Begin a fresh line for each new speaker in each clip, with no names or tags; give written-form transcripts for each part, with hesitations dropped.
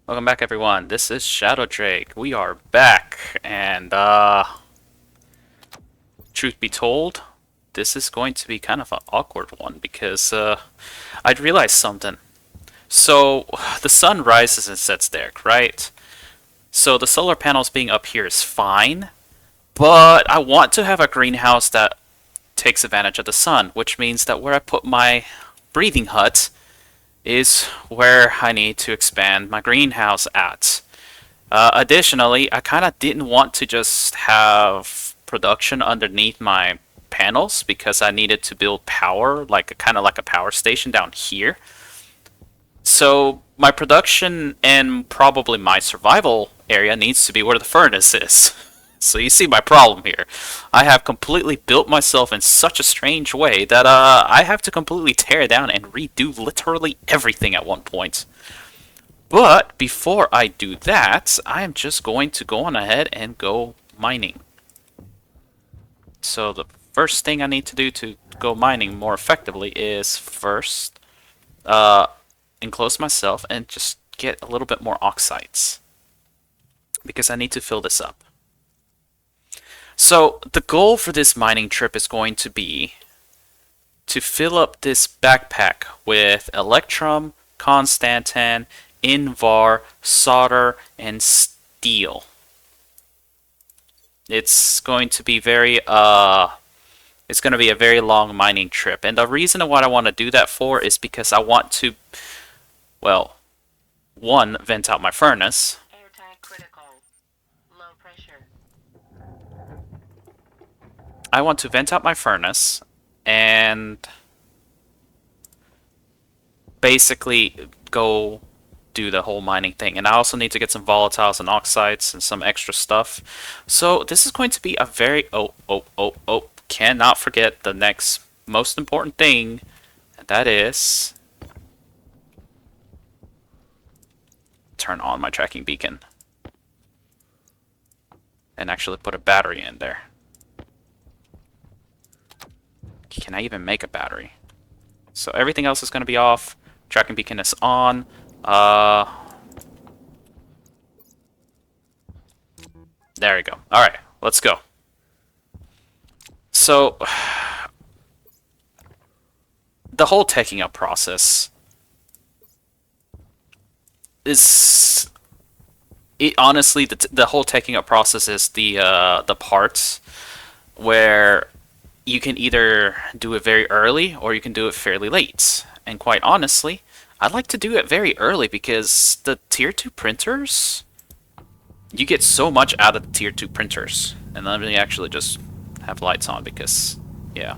Welcome back, everyone. This is Shadow Drake. We are back, and truth be told, this is going to be kind of an awkward one because I'd realized something. So the sun rises and sets there, right? So the solar panels being up here is fine, but I want to have a greenhouse that takes advantage of the sun, which means that where I put my breathing hut is where I need to expand my greenhouse at. Additionally, I kind of didn't want to just have production underneath my panels because I needed to build power, like kind of like a power station down here. So my production and probably my survival area needs to be where the furnace is. So you see my problem here. I have completely built myself in such a strange way that I have to completely tear down and redo literally everything at one point. But before I do that, I am just going to go on ahead and go mining. So the first thing I need to do to go mining more effectively is first enclose myself and just get a little bit more oxides because I need to fill this up. So the goal for this mining trip is going to be to fill up this backpack with electrum, constantan, invar, solder, and steel. It's going to be it's going to be a very long mining trip. And the reason why I want to do that for is because I want to, well, one, vent out my furnace.
Airtight critical. Low pressure.
I want to vent out my furnace and basically go do the whole mining thing. And I also need to get some volatiles and oxides and some extra stuff. So this is going to be a very cannot forget the next most important thing, and that is turn on my tracking beacon and actually put a battery in there. Can I even make a battery? So everything else is going to be off. Tracking beacon is on. There we go. Alright, let's go. So, the whole taking up process is... honestly, the whole taking up process is the parts where you can either do it very early or you can do it fairly late. And quite honestly, I like to do it very early because the tier 2 printers, you get so much out of the tier 2 printers. And let me actually just have lights on because, yeah.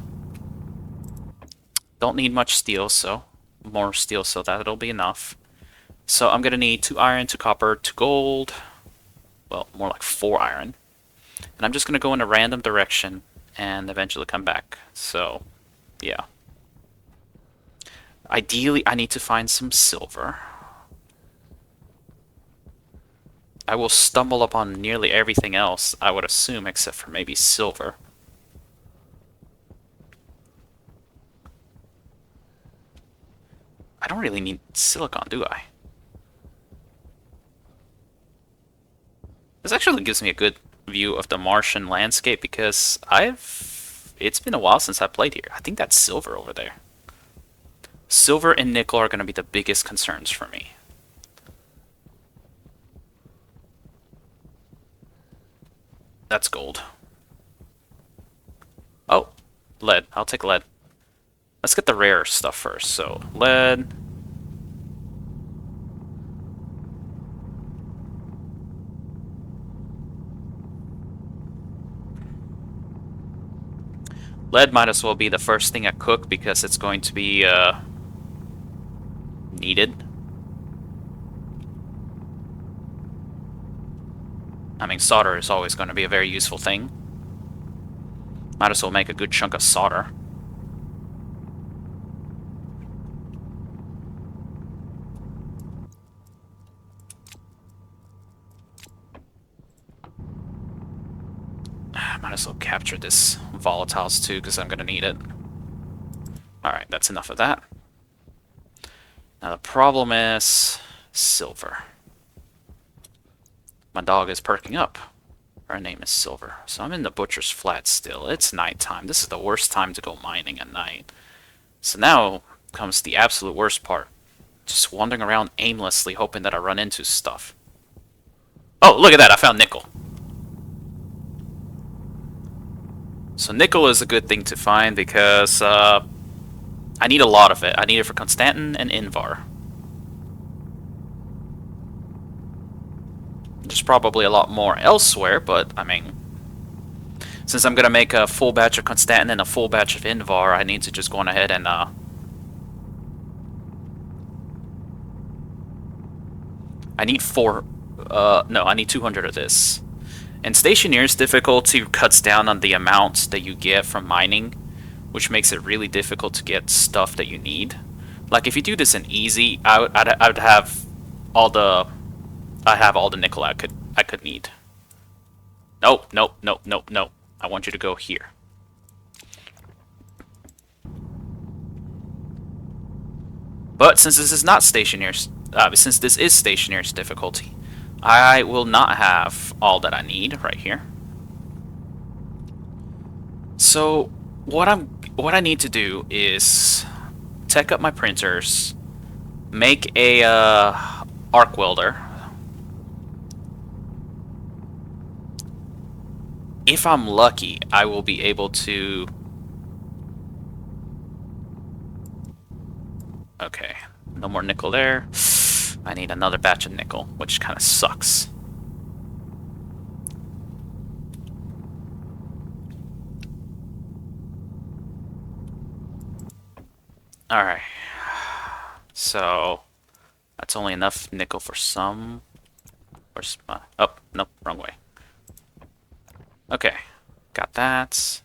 Don't need much steel, so more steel, so that'll be enough. So I'm gonna need 2 iron, 2 copper, 2 gold. Well, more like 4 iron. And I'm just gonna go in a random direction and eventually come back. So, yeah. Ideally, I need to find some silver. I will stumble upon nearly everything else, I would assume, except for maybe silver. I don't really need silicon, do I? This actually gives me a good view of the Martian landscape because it's been a while since I played here. I think that's silver over there. Silver and nickel are going to be the biggest concerns for me. That's gold. Oh, lead. I'll take lead. Let's get the rare stuff first. So, lead. Lead might as well be the first thing I cook because it's going to be needed. I mean, solder is always going to be a very useful thing. Might as well make a good chunk of solder. Might as well capture this volatiles too because I'm going to need it. Alright, that's enough of that. Now the problem is silver. My dog is perking up. Her name is Silver. So I'm in the butcher's flat still. It's nighttime. This is the worst time to go mining at night. So now comes the absolute worst part. Just wandering around aimlessly hoping that I run into stuff. Oh, look at that. I found nickel. So nickel is a good thing to find because I need a lot of it. I need it for Constantin and Invar. There's probably a lot more elsewhere, but I mean, since I'm gonna make a full batch of Constantin and a full batch of Invar, I need to just go on ahead and I need no, I need 200 of this. And Stationeers difficulty cuts down on the amount that you get from mining, which makes it really difficult to get stuff that you need. Like if you do this in easy, I'd have all the nickel I could need. Nope, nope, nope, nope, nope. I want you to go here. But since this is not Stationeers, since this is Stationeers difficulty, I will not have all that I need right here. So what I need to do is tech up my printers, make a arc welder. If I'm lucky, I will be able to. Okay, no more nickel there. I need another batch of nickel, which kind of sucks. Alright. So, that's only enough nickel for some. Where's my... Oh, nope, wrong way. Okay, got that.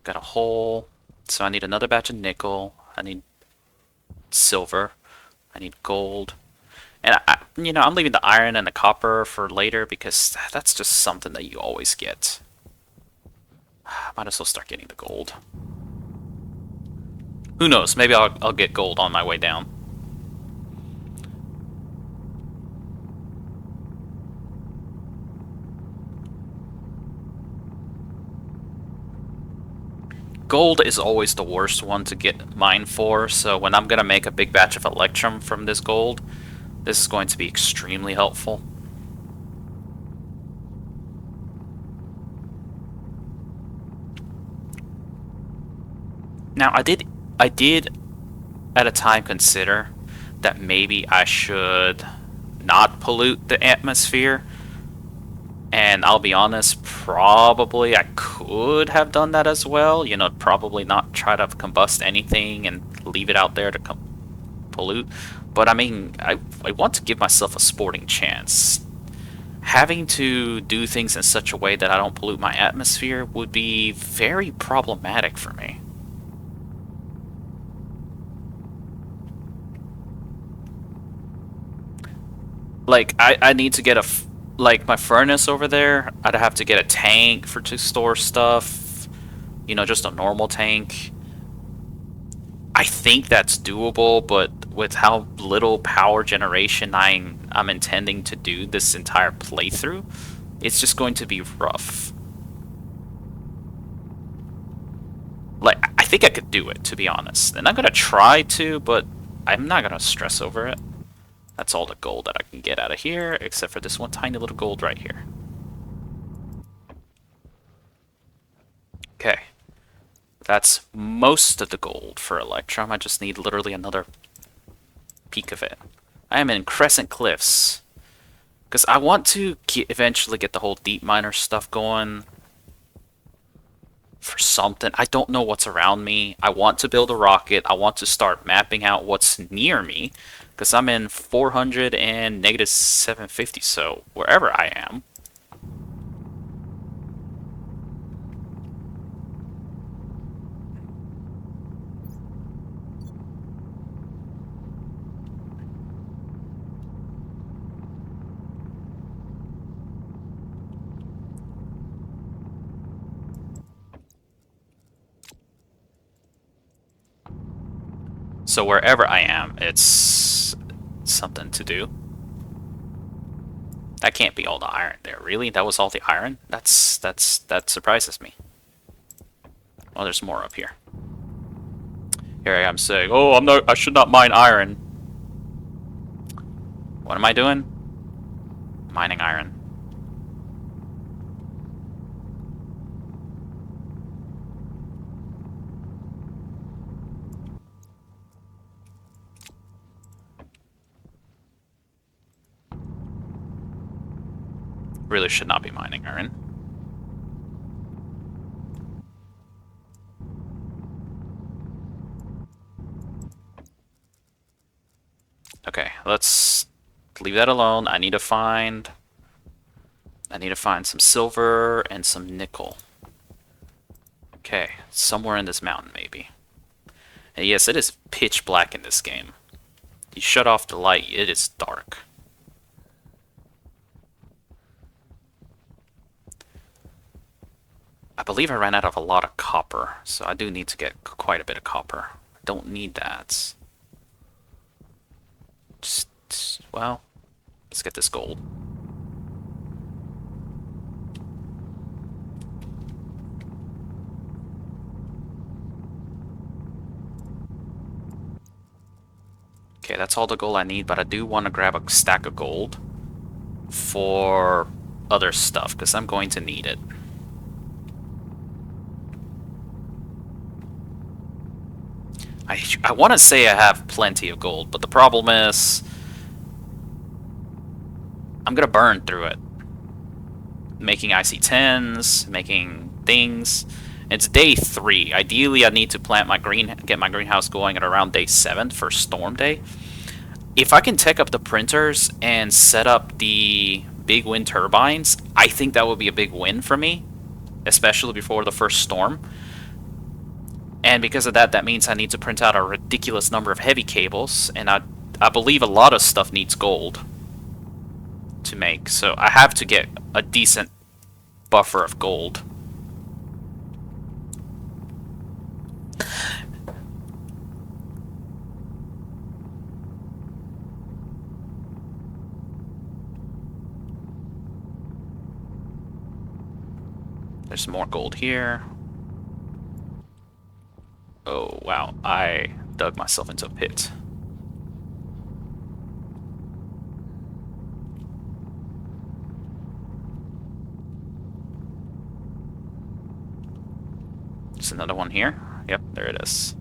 Got a hole. So I need another batch of nickel. I need silver. I need gold. And, I'm leaving the iron and the copper for later because that's just something that you always get. Might as well start getting the gold. Who knows? Maybe I'll get gold on my way down. Gold is always the worst one to get mine for, so when I'm going to make a big batch of Electrum from this gold, this is going to be extremely helpful. Now, I did at a time consider that maybe I should not pollute the atmosphere. And I'll be honest, probably I could have done that as well. Probably not try to combust anything and leave it out there to pollute. But I mean, I want to give myself a sporting chance. Having to do things in such a way that I don't pollute my atmosphere would be very problematic for me. Like, I need to get like my furnace over there, I'd have to get a tank to store stuff. Just a normal tank. I think that's doable, but with how little power generation I'm intending to do this entire playthrough, it's just going to be rough. Like, I think I could do it, to be honest. And I'm gonna try to, but I'm not gonna stress over it. That's all the gold that I can get out of here, except for this one tiny little gold right here. Okay. That's most of the gold for Electrum. I just need literally another peak of it. I am in Crescent Cliffs. Because I want to eventually get the whole deep miner stuff going for something. I don't know what's around me. I want to build a rocket. I want to start mapping out what's near me. Because I'm in 400 and negative 750, so wherever I am. So wherever I am, it's something to do. That can't be all the iron there. Really? That was all the iron? That surprises me. Oh, there's more up here. Here I am saying, "Oh, I should not mine iron." What am I doing? Mining iron. Really should not be mining iron. Okay, let's leave that alone. I need to find some silver and some nickel. Okay, somewhere in this mountain maybe. And yes, it is pitch black in this game. You shut off the light, it is dark. I believe I ran out of a lot of copper, so I do need to get quite a bit of copper. I don't need that. Well, let's get this gold. Okay, that's all the gold I need, but I do want to grab a stack of gold for other stuff, because I'm going to need it. I want to say I have plenty of gold, but the problem is I'm going to burn through it. Making IC10s, making things. It's day 3. Ideally, I need to get my greenhouse going at around day 7 for storm day. If I can tech up the printers and set up the big wind turbines, I think that would be a big win for me, especially before the first storm. And because of that, that means I need to print out a ridiculous number of heavy cables, and I believe a lot of stuff needs gold to make, so I have to get a decent buffer of gold. There's more gold here. Oh, wow. I dug myself into a pit. There's another one here. Yep, there it is.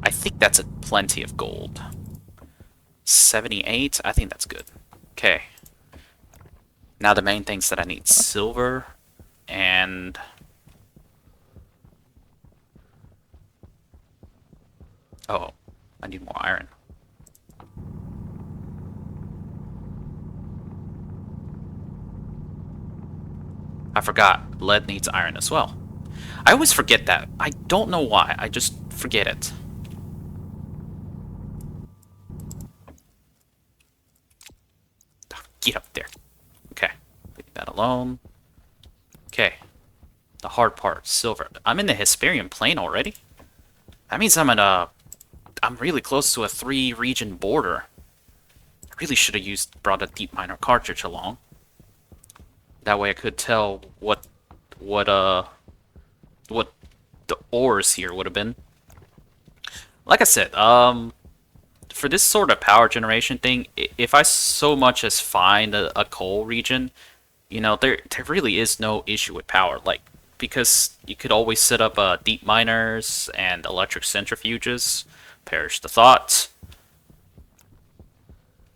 I think that's plenty of gold. 78? I think that's good. Okay. Now the main things that I need. Silver and... Oh, I need more iron. I forgot. Lead needs iron as well. I always forget that. I don't know why. I just forget it. Get up there. Okay. Leave that alone. Okay. The hard part. Silver. I'm in the Hesperian Plain already? That means I'm really close to a 3-region border. I really should have brought a deep miner cartridge along. That way I could tell what the ores here would have been. Like I said, for this sort of power generation thing, if I so much as find a coal region, you know, there really is no issue with power. Like, because you could always set up deep miners and electric centrifuges. Perish the thought.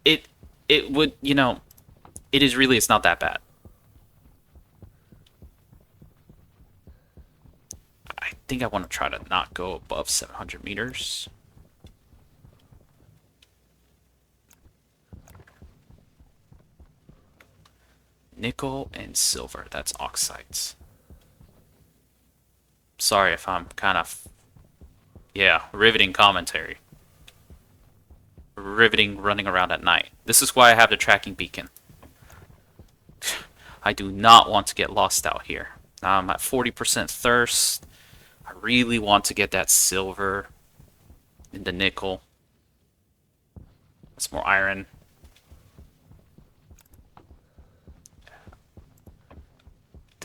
It would, you know, it's not that bad. I think I want to try to not go above 700 meters. Nickel and silver, that's oxides. Sorry if I'm kind of, yeah, riveting commentary. Riveting running around at night. This is why I have the tracking beacon. I do not want to get lost out here. Now I'm at 40% thirst. I really want to get that silver and the nickel. That's more iron.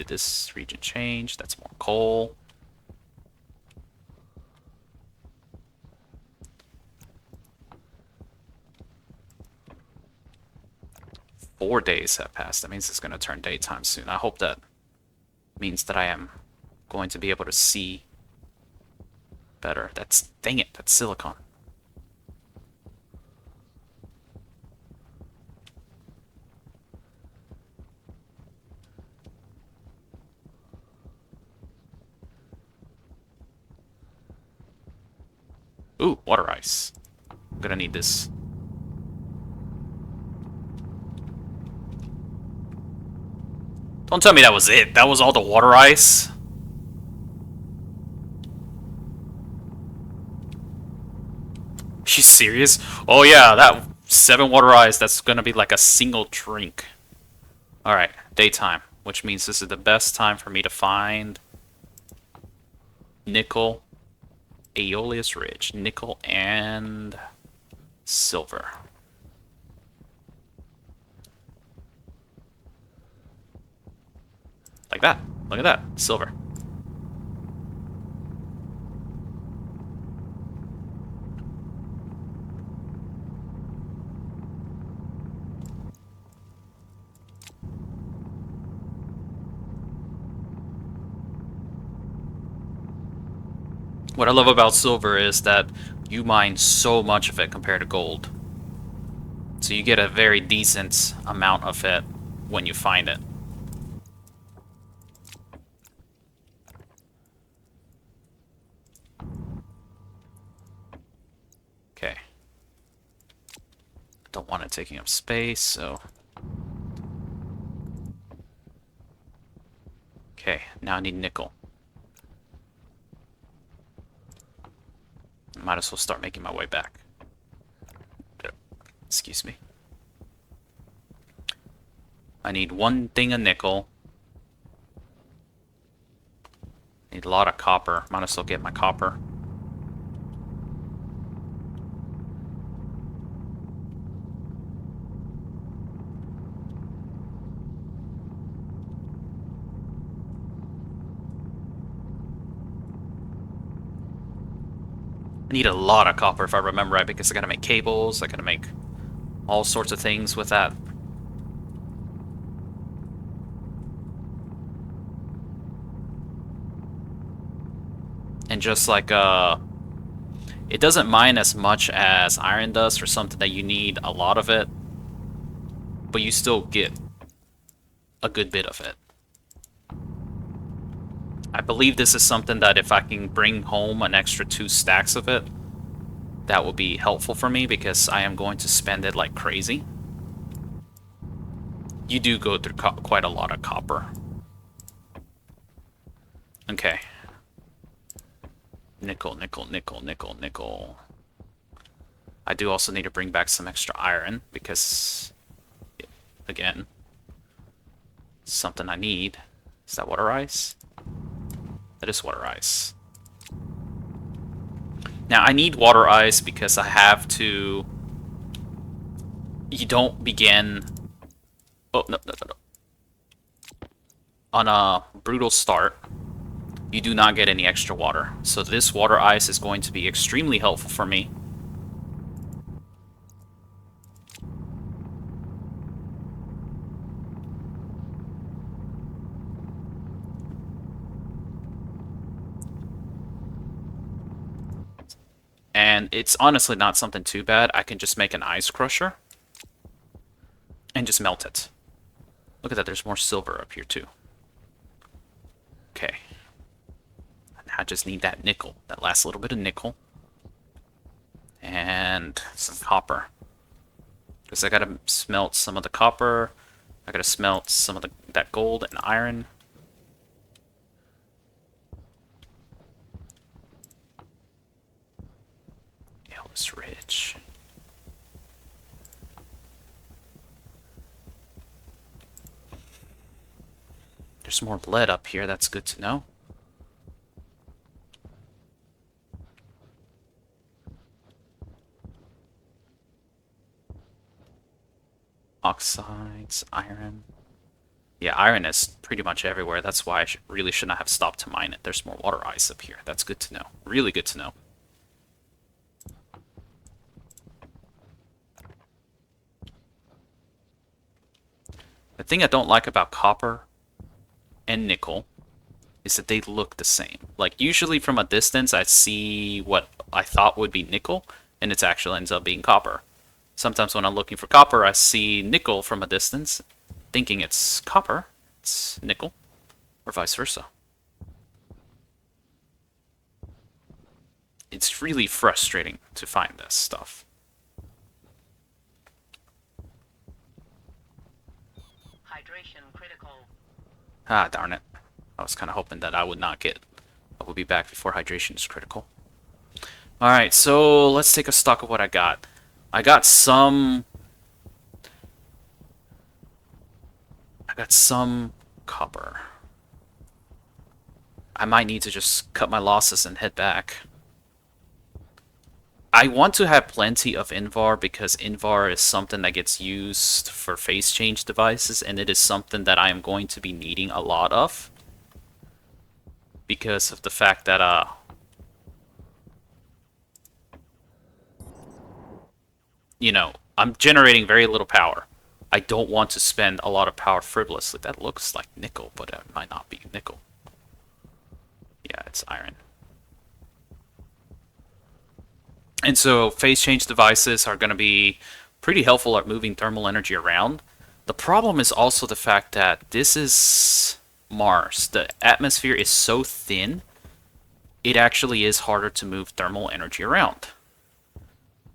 did this region change? That's more coal. Four days have passed. That means it's going to turn daytime soon. I hope that means that I am going to be able to see better. Dang it, that's silicon. Ooh, water ice. I'm gonna need this. Don't tell me that was it. That was all the water ice. She's serious? Oh yeah, that 7 water ice, that's gonna be like a single drink. Alright, daytime, which means this is the best time for me to find nickel, Aeolus Ridge, nickel and silver. Like that. Look at that. Silver. What I love about silver is that you mine so much of it compared to gold. So you get a very decent amount of it when you find it. Okay. Don't want it taking up space, so... Okay, now I need nickel. Might as well start making my way back. Excuse me. I need 1 thing of nickel. Need a lot of copper. Might as well get my copper. I need a lot of copper if I remember right, because I gotta make cables, I gotta make all sorts of things with that. And just like, it doesn't mine as much as iron does for something that you need a lot of it, but you still get a good bit of it. I believe this is something that if I can bring home an extra 2 stacks of it, that will be helpful for me because I am going to spend it like crazy. You do go through quite a lot of copper. Okay. Nickel, nickel, nickel, nickel, nickel. I do also need to bring back some extra iron because, again, something I need. Is that water ice? That is water ice. Now, I need water ice because I have to... You don't begin... Oh, no, no, no, no. On a brutal start, you do not get any extra water. So this water ice is going to be extremely helpful for me. And it's honestly not something too bad. I can just make an ice crusher and just melt it. Look at that, there's more silver up here too. Okay. Now I just need that nickel, that last little bit of nickel. And some copper. Because I gotta smelt some of the copper. I gotta smelt some of that gold and iron. Ellis Ridge. There's more lead up here, that's good to know. Oxides, iron. Yeah, iron is pretty much everywhere. That's why I really should not have stopped to mine it. There's more water ice up here. That's good to know. Really good to know. The thing I don't like about copper and nickel is that they look the same. Like, usually from a distance, I see what I thought would be nickel, and it actually ends up being copper. Sometimes when I'm looking for copper, I see nickel from a distance, thinking it's copper. It's nickel, or vice versa. It's really frustrating to find this stuff.
Hydration critical.
Ah, darn it. I was kind of hoping that I would not get. I will be back before hydration is critical. Alright, so let's take a stock of what I got. I got some. I got some copper. I might need to just cut my losses and head back. I want to have plenty of Invar because Invar is something that gets used for phase change devices, and it is something that I am going to be needing a lot of because of the fact that I'm generating very little power. I don't want to spend a lot of power frivolously. That looks like nickel, but it might not be nickel. Yeah, it's iron. And so phase change devices are going to be pretty helpful at moving thermal energy around. The problem is also the fact that this is Mars. The atmosphere is so thin, it actually is harder to move thermal energy around.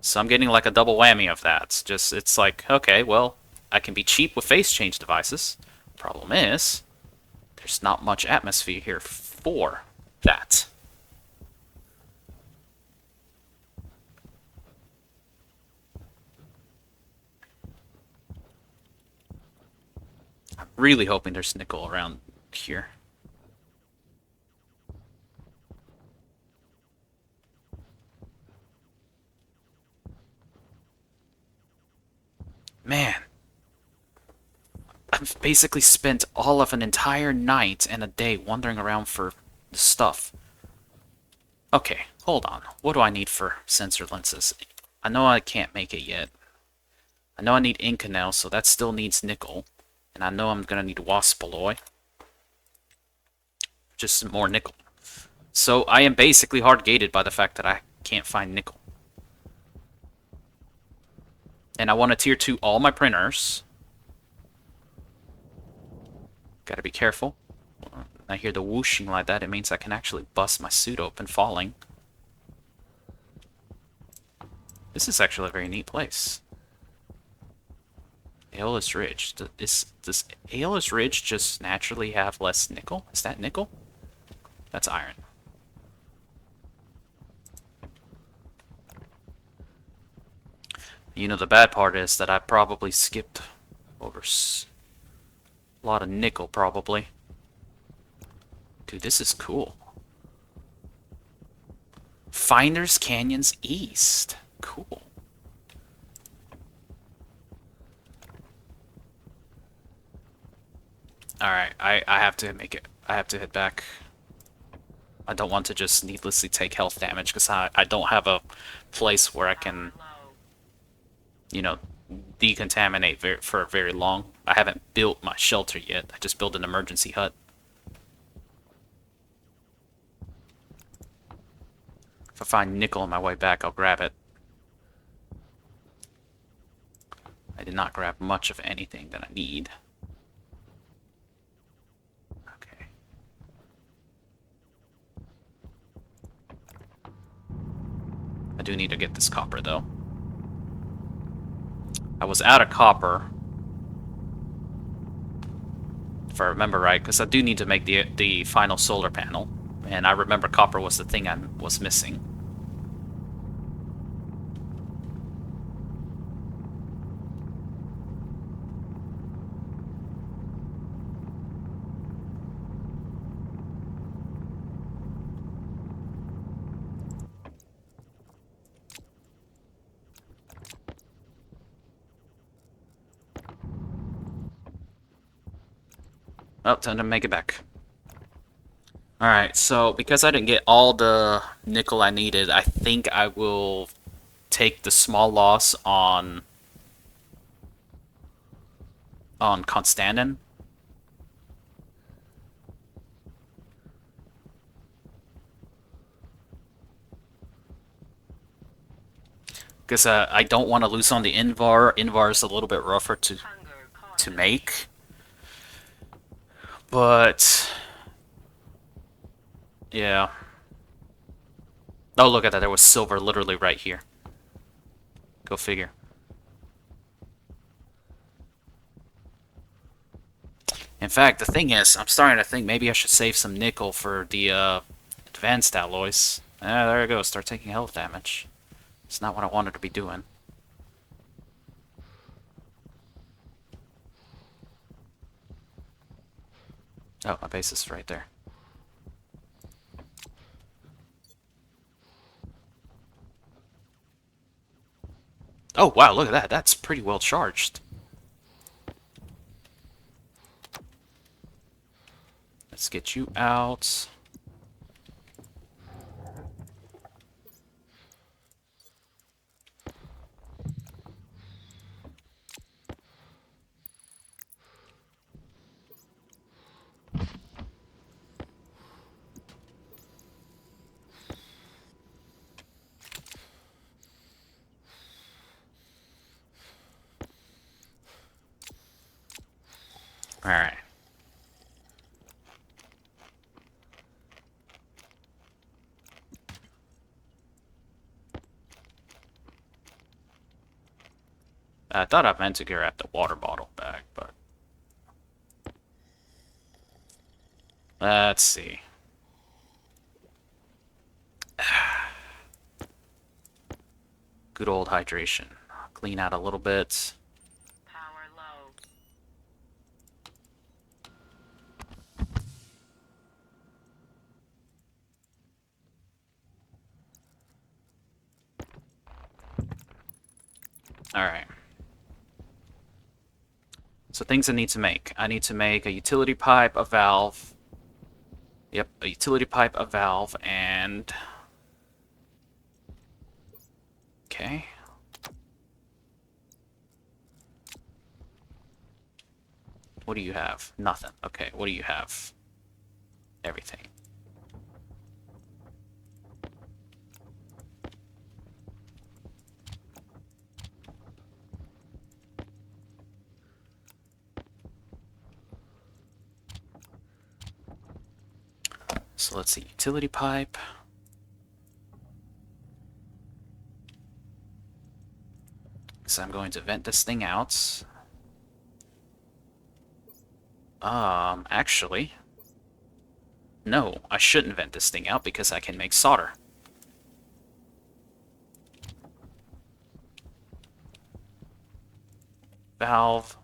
So I'm getting like a double whammy of that. It's like, okay, well, I can be cheap with phase change devices. Problem is, there's not much atmosphere here for that. I'm really hoping there's nickel around here. Man, I've basically spent all of an entire night and a day wandering around for the stuff. Okay, hold on. What do I need for sensor lenses? I know I can't make it yet. I know I need Inconel, so that still needs nickel. And I know I'm gonna need Waspaloy. Just some more nickel. So I am basically hard gated by the fact that I can't find nickel. And I want to tier 2 all my printers. Gotta be careful. When I hear the whooshing like that, it means I can actually bust my suit open falling. This is actually a very neat place. Aeolus Ridge. Does Aeolus Ridge just naturally have less nickel? Is that nickel? That's iron. You know, the bad part is that I probably skipped over a lot of nickel, probably. Dude, this is cool. Finders Canyons East. Cool. Alright, I have to make it. I have to head back. I don't want to just needlessly take health damage because I don't have a place where I can, you know, decontaminate for very long. I haven't built my shelter yet. I just built an emergency hut. If I find nickel on my way back, I'll grab it. I did not grab much of anything that I need. Okay. I do need to get this copper, though. I was out of copper, if I remember right, because I do need to make the final solar panel. And I remember copper was the thing I was missing. Oh, time to make it back. Alright, so because I didn't get all the nickel I needed, I think I will take the small loss on Constantin. Because I don't want to lose on the Invar. Invar is a little bit rougher
Hunger
to
caused.
make. But, yeah. Oh, look at that. There was silver literally right here. Go figure. In fact, the thing is, I'm starting to think maybe I should save some nickel for the advanced alloys. Ah, there it goes. Start taking health damage. It's not what I wanted to be doing. Oh, my base is right there. Oh, wow, look at that. That's pretty well charged. Let's get you out. Alright. I thought I meant to grab the water bottle back, but... Let's see. Good old hydration. Clean out a little bit.
Power low.
Alright. So things I need to make. I need to make a utility pipe, a valve. Yep, a utility pipe, a valve, and... Okay. What do you have? Nothing. Okay, what do you have? Everything. So let's see, utility pipe. So I'm going to vent this thing out. Actually, no, I shouldn't vent this thing out because I can make solder. Valve.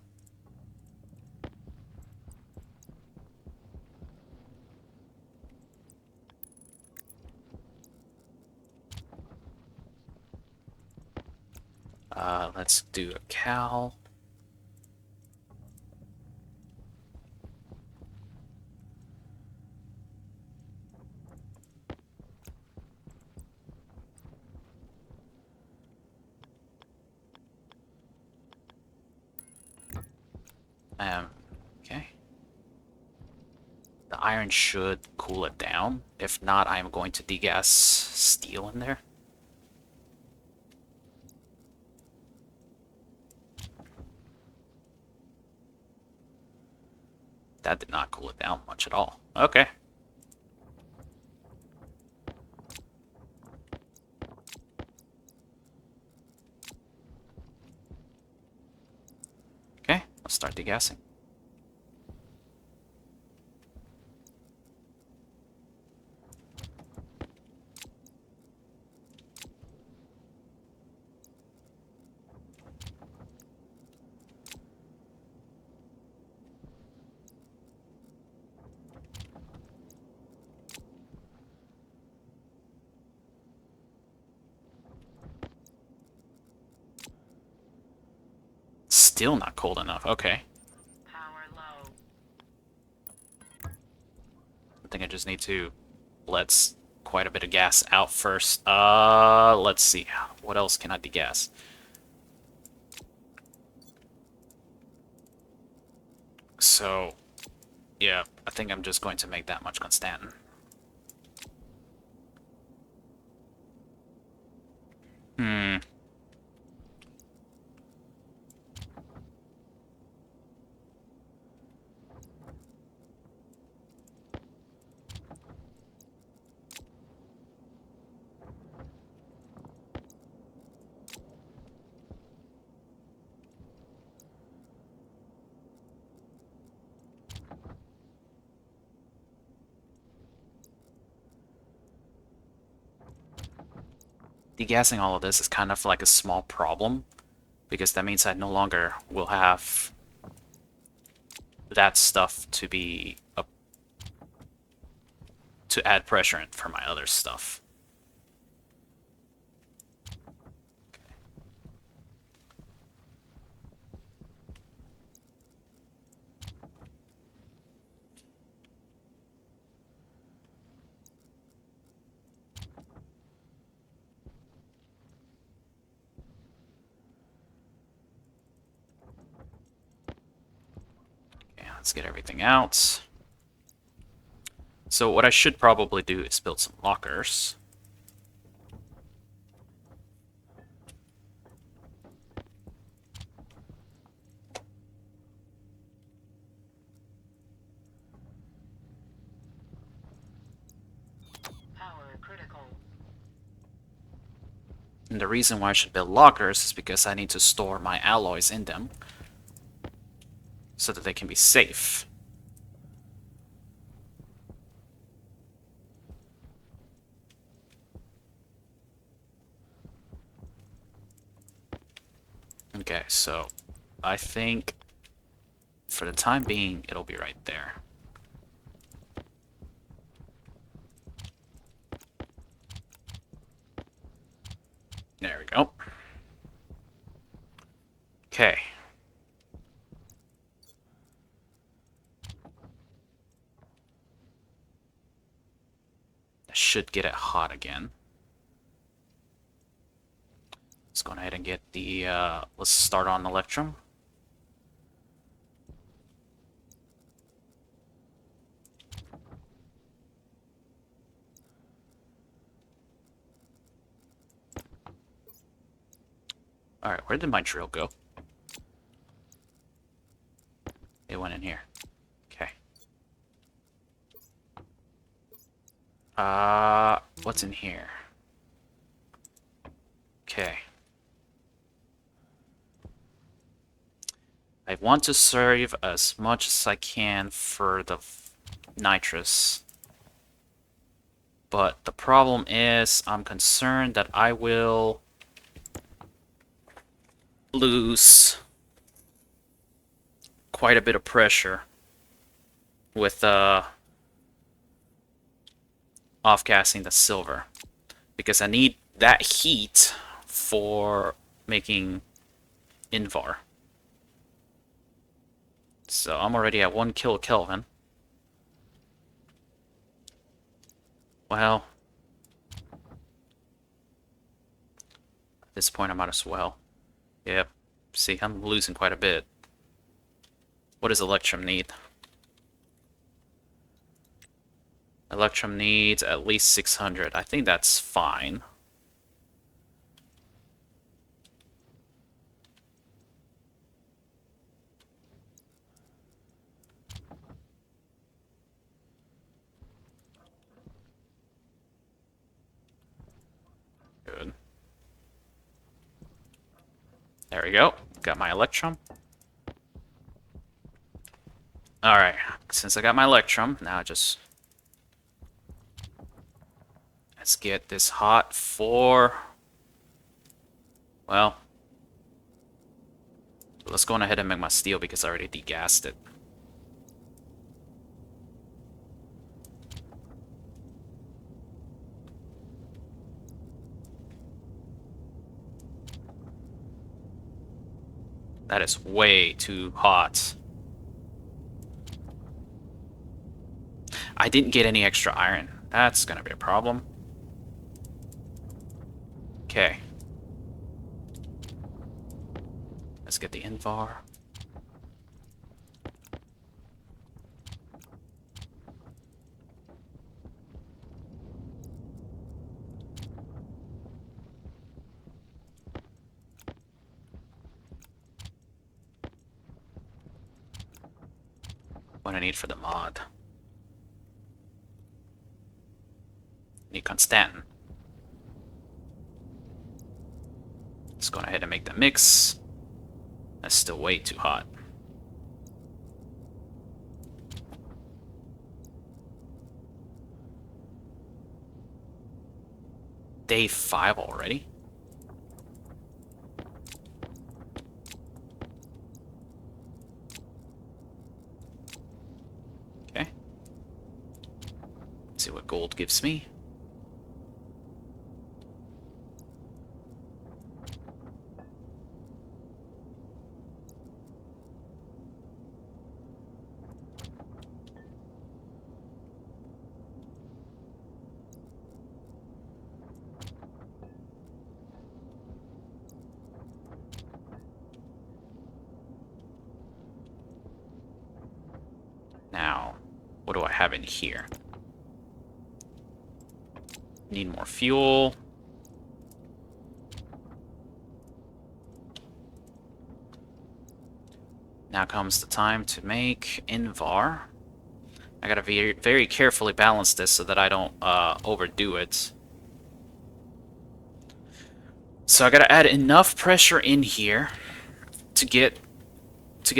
Let's do a cal. Okay. The iron should cool it down. If not, I'm going to degas steel in there. That did not cool it down much at all. Okay. Okay, let's start degassing. Still not cold enough. Okay.
Power low.
think I just need to let quite a bit of gas out first. Let's see. What else can I degas? So, yeah, I think I'm just going to make that much Constantin. Hmm. Degassing all of this is kind of like a small problem because that means I no longer will have that stuff to be up to add pressure in for my other stuff. Okay, let's get everything out. So what I should probably do is build some lockers.
Power critical.
And the reason why I should build lockers is because I need to store my alloys in them so that they can be safe. Okay, so I think for the time being, it'll be right there. There we go. Okay. I should get it hot again. Let's go ahead and get the, let's start on Electrum. Alright, where did my drill go? It went in here. Okay. What's in here? Okay. I want to save as much as I can for the nitrous. But the problem is, I'm concerned that I will lose quite a bit of pressure with off-gassing the silver. Because I need that heat for making Invar. So I'm already at 1 kilokelvin. Well, at this point I might as well. Yep. See, I'm losing quite a bit. What does Electrum need? Electrum needs at least 600. I think that's fine. Good. There we go. Got my Electrum. Alright, since I got my Electrum, now just... let's get this hot for... well... let's go on ahead and make my steel because I already degassed it. That is way too hot. I didn't get any extra iron. That's gonna be a problem. Okay. Let's get the Invar. What I need for the mod. Need Constantin. Let's go ahead and make the mix. That's still way too hot. Day 5 already? Okay. Let's see what gold gives me. Now, what do I have in here? Need more fuel. Now comes the time to make Invar. I gotta very, very carefully balance this so that I don't overdo it. So I gotta add enough pressure in here to get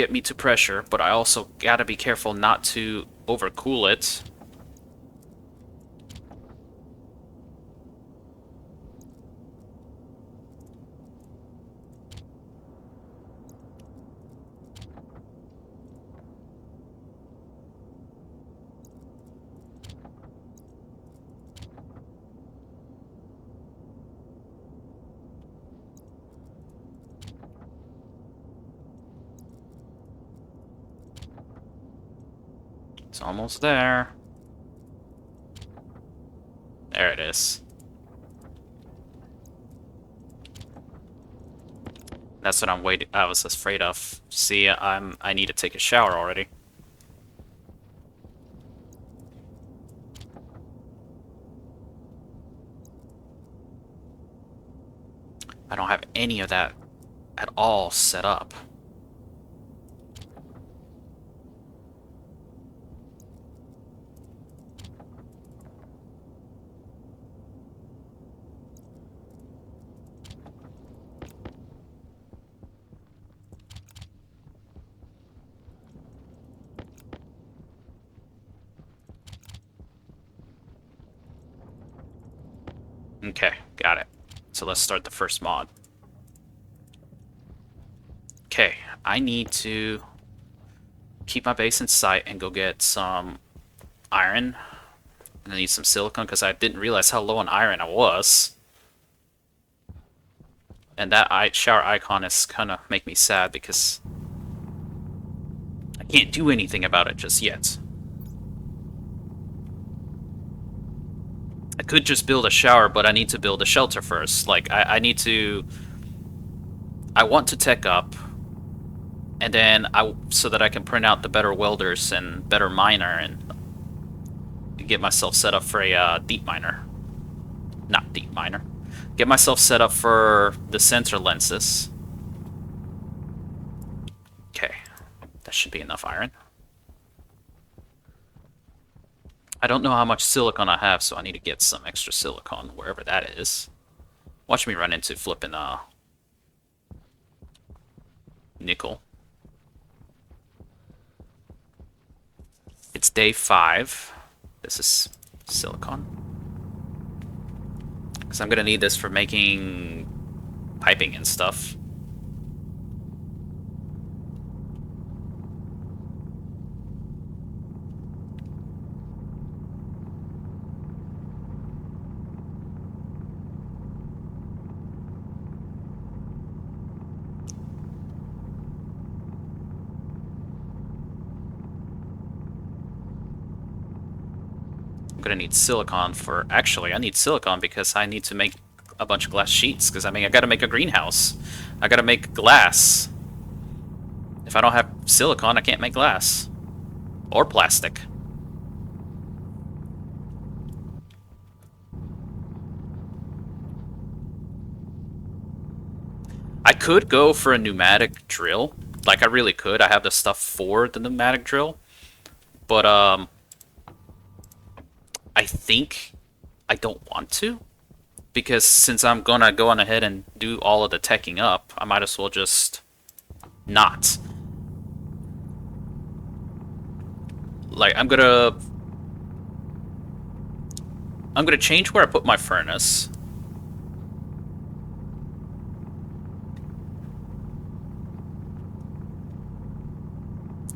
me to pressure, but I also gotta be careful not to overcool it. It's almost there. There it is. That's what I was afraid of. See, I need to take a shower already. I don't have any of that at all set up. Okay, got it. So let's start the first mod. Okay, I need to keep my base in sight and go get some iron. And I need some silicone because I didn't realize how low on iron I was. And that shower icon is kind of make me sad because I can't do anything about it just yet. I could just build a shower, but I need to build a shelter first. Like, I need to... I want to tech up, and then so that I can print out the better welders and better miner and get myself set up for a deep miner. Not deep miner. Get myself set up for the sensor lenses. Okay, that should be enough iron. I don't know how much silicon I have, so I need to get some extra silicon, wherever that is. Watch me run into flipping nickel. It's day 5. This is silicon. Because I'm going to need this for making piping and stuff. I'm gonna need silicon for... Actually, I need silicon because I need to make a bunch of glass sheets. Because, I mean, I gotta make a greenhouse. I gotta make glass. If I don't have silicon, I can't make glass. Or plastic. I could go for a pneumatic drill. Like, I really could. I have the stuff for the pneumatic drill. But, I think I don't want to. Because since I'm gonna go on ahead and do all of the teching up, I might as well just not. Like, I'm gonna change where I put my furnace.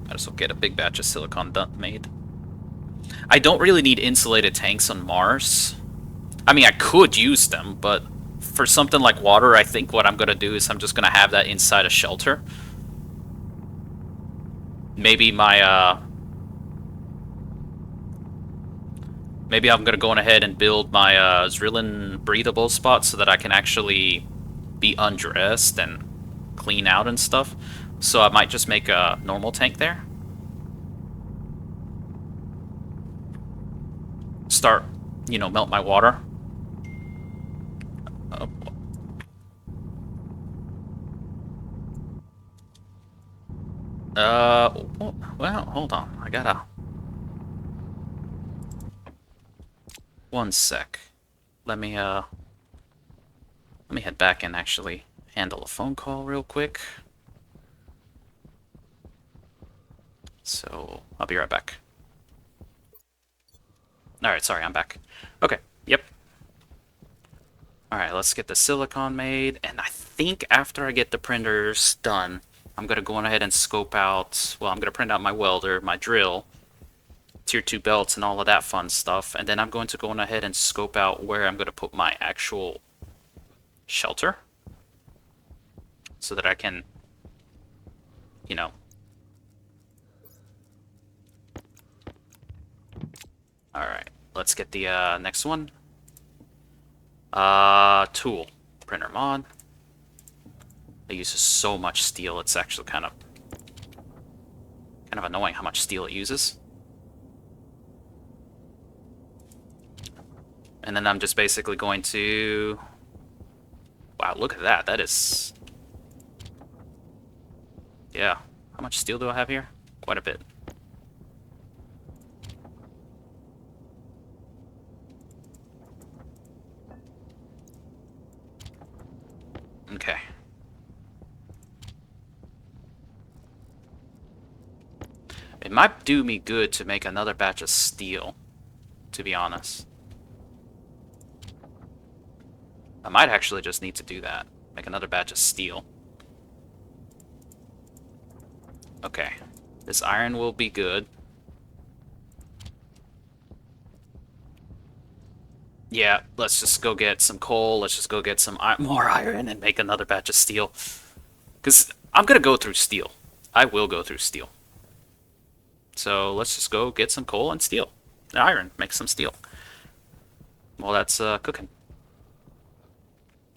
Might as well get a big batch of silicon made. I don't really need insulated tanks on Mars. I mean, I could use them, but for something like water, I think what I'm gonna do is I'm just gonna have that inside a shelter. Maybe maybe I'm gonna go on ahead and build my Zrillion breathable spot so that I can actually be undressed and clean out and stuff. So I might just make a normal tank there. Start, melt my water. Oh, well, hold on. I gotta... One sec. Let me, let me head back and actually handle a phone call real quick. So, I'll be right back. Alright, sorry, I'm back. Okay, yep. Alright, let's get the silicon made, and I think after I get the printers done, I'm gonna go on ahead and scope out, well, I'm gonna print out my welder, my drill, tier 2 belts, and all of that fun stuff, and then I'm going to go on ahead and scope out where I'm gonna put my actual shelter, so that I can, you know... Alright, let's get the next one. Tool. Printer mod. It uses so much steel, it's actually kind of annoying how much steel it uses. And then I'm just basically going to... Wow, look at that. That is... Yeah. How much steel do I have here? Quite a bit. Okay. It might do me good to make another batch of steel, to be honest. I might actually just need to do that. Make another batch of steel. Okay. This iron will be good. Yeah, let's just go get some coal. Let's just go get some more iron and make another batch of steel. Because I'm going to go through steel. I will go through steel. So let's just go get some coal and steel. Iron, make some steel. Well, that's cooking.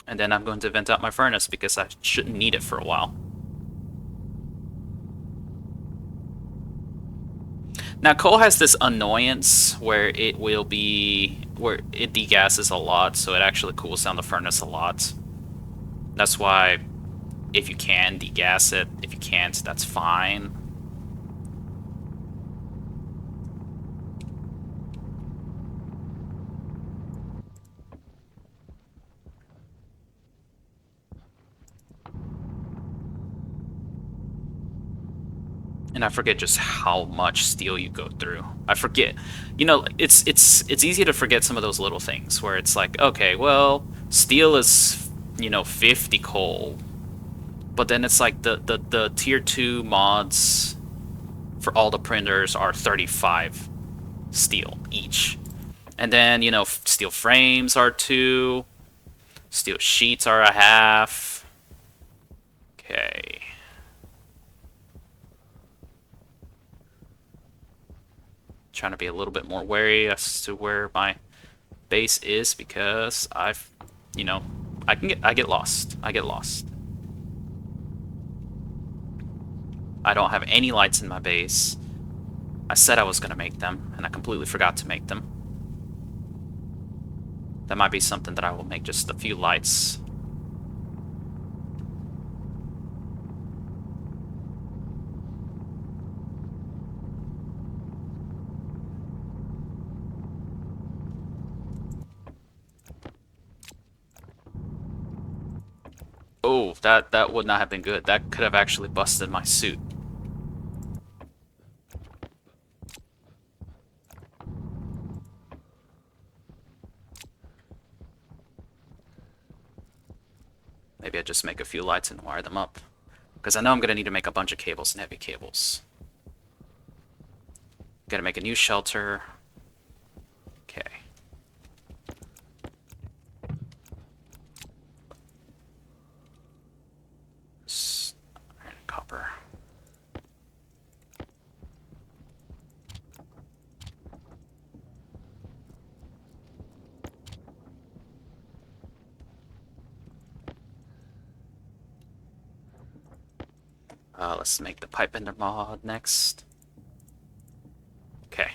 And then I'm going to vent out my furnace because I shouldn't need it for a while. Now, coal has this annoyance where it degasses a lot, so it actually cools down the furnace a lot. That's why, if you can, degas it. If you can't, that's fine. And I forget just how much steel you go through. I forget. It's easy to forget some of those little things where it's like, okay, well, steel is, 50 coal. But then it's like the tier 2 mods for all the printers are 35 steel each. And then, steel frames are 2. Steel sheets are a half. Okay. Trying to be a little bit more wary as to where my base is because I've, you know, I get lost. I get lost. I don't have any lights in my base. I said I was going to make them, and I completely forgot to make them. That might be something that I will make, just a few lights. Oh, that would not have been good. That could have actually busted my suit. Maybe I just make a few lights and wire them up. Because I know I'm going to need to make a bunch of cables and heavy cables. Gotta make a new shelter. Okay. Iron and copper. Let's make the pipe ender mod next. Okay.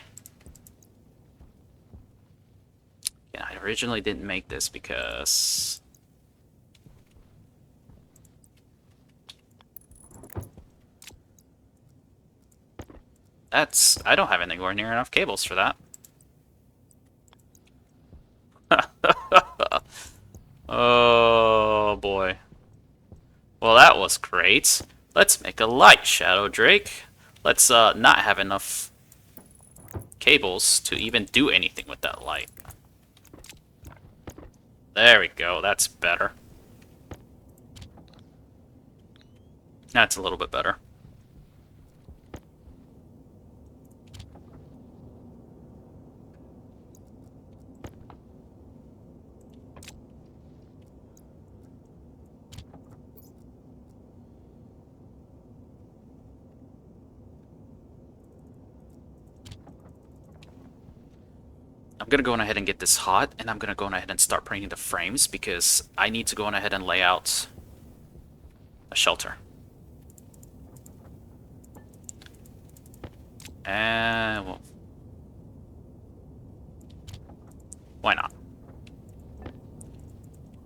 Yeah, I originally didn't make this because I don't have anywhere near enough cables for that. Oh boy. Well, that was great. Let's make a light, Shadow Drake. Let's not have enough cables to even do anything with that light. There we go, that's better. That's a little bit better. I'm gonna go on ahead and get this hot, and I'm gonna go on ahead and start painting the frames because I need to go on ahead and lay out a shelter. And well, why not?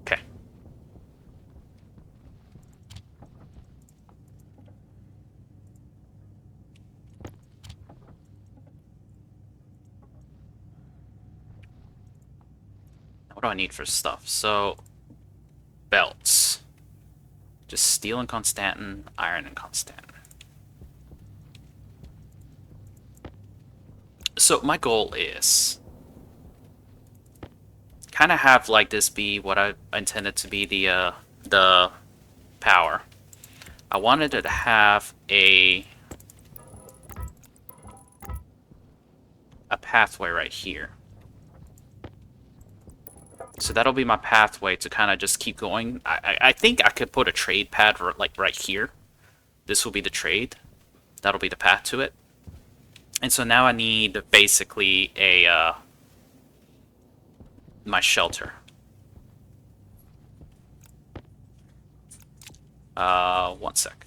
Okay. What do I need for stuff? So, belts. Just steel and constantin, iron and constantin. So my goal is kind of have like this be what I intended to be the power. I wanted it to have a pathway right here. So that'll be my pathway to kind of just keep going. I think I could put a trade pad like right here. This will be the trade. That'll be the path to it. And so now I need basically a my shelter. One sec.